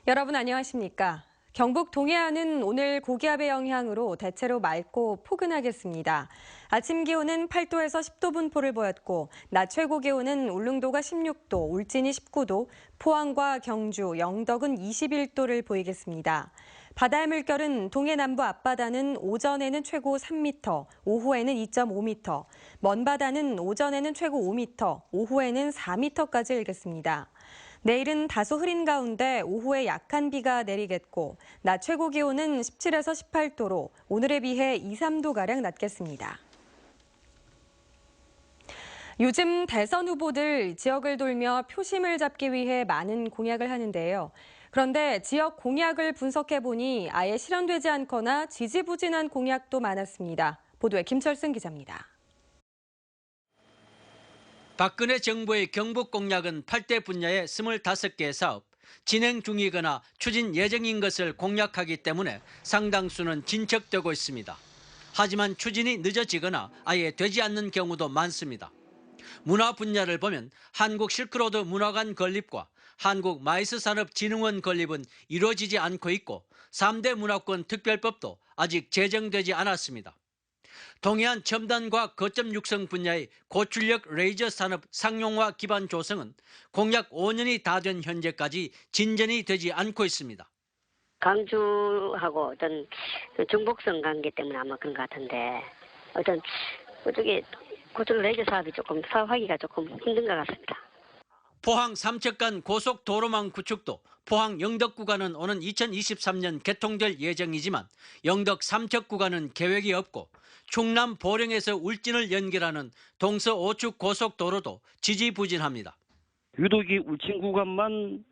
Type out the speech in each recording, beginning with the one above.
여러분 안녕하십니까? 경북 동해안은 오늘 고기압의 영향으로 대체로 맑고 포근하겠습니다. 아침 기온은 8도에서 10도 분포를 보였고 낮 최고 기온은 울릉도가 16도, 울진이 19도, 포항과 경주, 영덕은 21도를 보이겠습니다. 바다의 물결은 동해 남부 앞바다는 오전에는 최고 3m, 오후에는 2.5m, 먼 바다는 오전에는 최고 5m, 오후에는 4m까지 일겠습니다. 내일은 다소 흐린 가운데 오후에 약한 비가 내리겠고 낮 최고 기온은 17에서 18도로 오늘에 비해 2, 3도가량 낮겠습니다. 요즘 대선 후보들 지역을 돌며 표심을 잡기 위해 많은 공약을 하는데요. 그런데 지역 공약을 분석해보니 아예 실현되지 않거나 지지부진한 공약도 많았습니다. 보도에 김철승 기자입니다. 박근혜 정부의 경북 공약은 8대 분야의 25개 사업, 진행 중이거나 추진 예정인 것을 공약하기 때문에 상당수는 진척되고 있습니다. 하지만 추진이 늦어지거나 아예 되지 않는 경우도 많습니다. 문화 분야를 보면 한국 실크로드 문화관 건립과 한국 마이스산업진흥원 건립은 이루어지지 않고 있고 3대 문화권 특별법도 아직 제정되지 않았습니다. 동해안 첨단과학 거점 육성 분야의 고출력 레이저 산업 상용화 기반 조성은 공약 5년이 다 된 현재까지 진전이 되지 않고 있습니다. 강주하고 어떤 중복성 관계 때문에 아마 그런 것 같은데 어떤 그쪽에 고출 레이저 사업이 조금 사업하기가 조금 힘든 것 같습니다. 포항 삼척간 고속도로망 구축도 포항 영덕 구간은 오는 2023년 개통될 예정이지만 영덕 삼척 구간은 계획이 없고 충남 보령에서 울진을 연결하는 동서 오축 고속도로도 지지부진합니다. 유독이 울진 구간만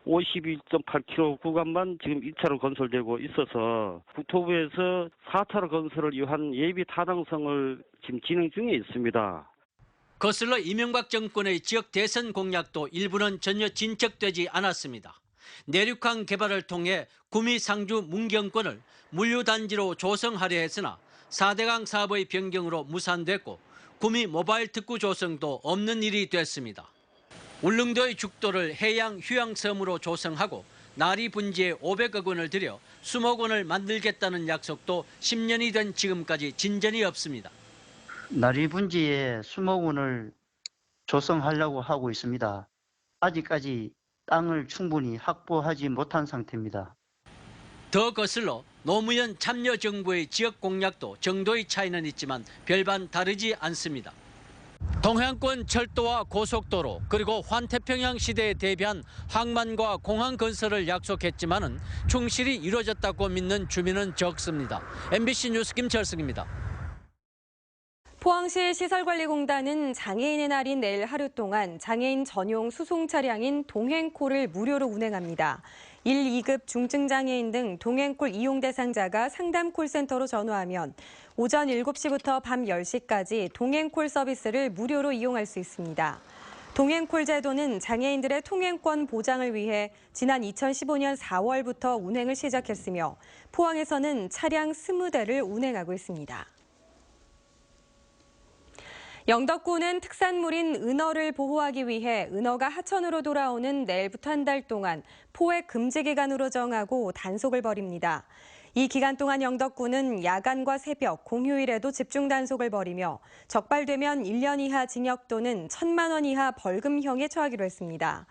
51.8km 구간만 지금 2차로 건설되고 있어서 국토부에서 4차로 건설을 위한 예비 타당성을 지금 진행 중에 있습니다. 거슬러 이명박 정권의 지역 대선 공약도 일부는 전혀 진척되지 않았습니다. 내륙항 개발을 통해 구미 상주 문경권을 물류단지로 조성하려 했으나 4대강 사업의 변경으로 무산됐고 구미 모바일 특구 조성도 없는 일이 됐습니다. 울릉도의 죽도를 해양 휴양섬으로 조성하고 나리 분지에 500억 원을 들여 수목원을 만들겠다는 약속도 10년이 된 지금까지 진전이 없습니다. 나리 분지에 수목원을 조성하려고 하고 있습니다. 아직까지 땅을 충분히 확보하지 못한 상태입니다. 더 거슬러 노무현 참여정부의 지역 공약도 정도의 차이는 있지만 별반 다르지 않습니다. 동해안권 철도와 고속도로 그리고 환태평양 시대에 대비한 항만과 공항 건설을 약속했지만은 충실히 이루어졌다고 믿는 주민은 적습니다. MBC 뉴스 김철승입니다. 포항시 시설관리공단은 장애인의 날인 내일 하루 동안 장애인 전용 수송 차량인 동행콜을 무료로 운행합니다. 1, 2급 중증장애인 등 동행콜 이용 대상자가 상담 콜센터로 전화하면 오전 7시부터 밤 10시까지 동행콜 서비스를 무료로 이용할 수 있습니다. 동행콜 제도는 장애인들의 통행권 보장을 위해 지난 2015년 4월부터 운행을 시작했으며 포항에서는 차량 20대를 운행하고 있습니다. 영덕군은 특산물인 은어를 보호하기 위해 은어가 하천으로 돌아오는 내일부터 한 달 동안 포획 금지 기간으로 정하고 단속을 벌입니다. 이 기간 동안 영덕군은 야간과 새벽, 공휴일에도 집중 단속을 벌이며 적발되면 1년 이하 징역 또는 1,000만 원 이하 벌금형에 처하기로 했습니다.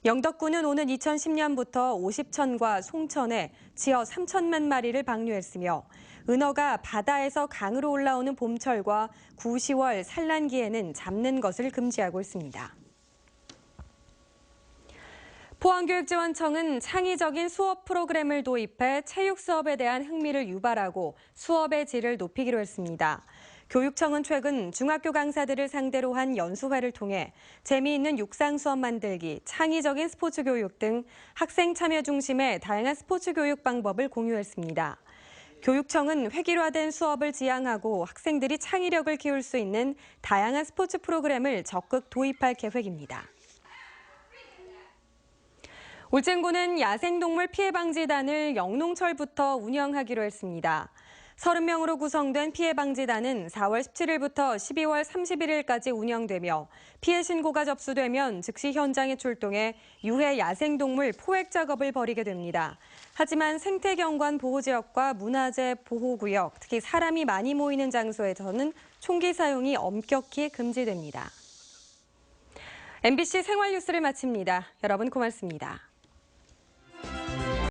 영덕군은 오는 2010년부터 오십천과 송천에 지어 3천만 마리를 방류했으며 은어가 바다에서 강으로 올라오는 봄철과 9, 10월 산란기에는 잡는 것을 금지하고 있습니다. 포항교육지원청은 창의적인 수업 프로그램을 도입해 체육 수업에 대한 흥미를 유발하고 수업의 질을 높이기로 했습니다. 교육청은 최근 중학교 강사들을 상대로 한 연수회를 통해 재미있는 육상 수업 만들기, 창의적인 스포츠 교육 등 학생 참여 중심의 다양한 스포츠 교육 방법을 공유했습니다. 교육청은 획일화된 수업을 지향하고 학생들이 창의력을 키울 수 있는 다양한 스포츠 프로그램을 적극 도입할 계획입니다. 울진군은 야생동물 피해 방지단을 영농철부터 운영하기로 했습니다. 30명으로 구성된 피해방지단은 4월 17일부터 12월 31일까지 운영되며 피해 신고가 접수되면 즉시 현장에 출동해 유해 야생동물 포획 작업을 벌이게 됩니다. 하지만 생태경관 보호지역과 문화재 보호구역, 특히 사람이 많이 모이는 장소에서는 총기 사용이 엄격히 금지됩니다. MBC 생활뉴스를 마칩니다. 여러분 고맙습니다.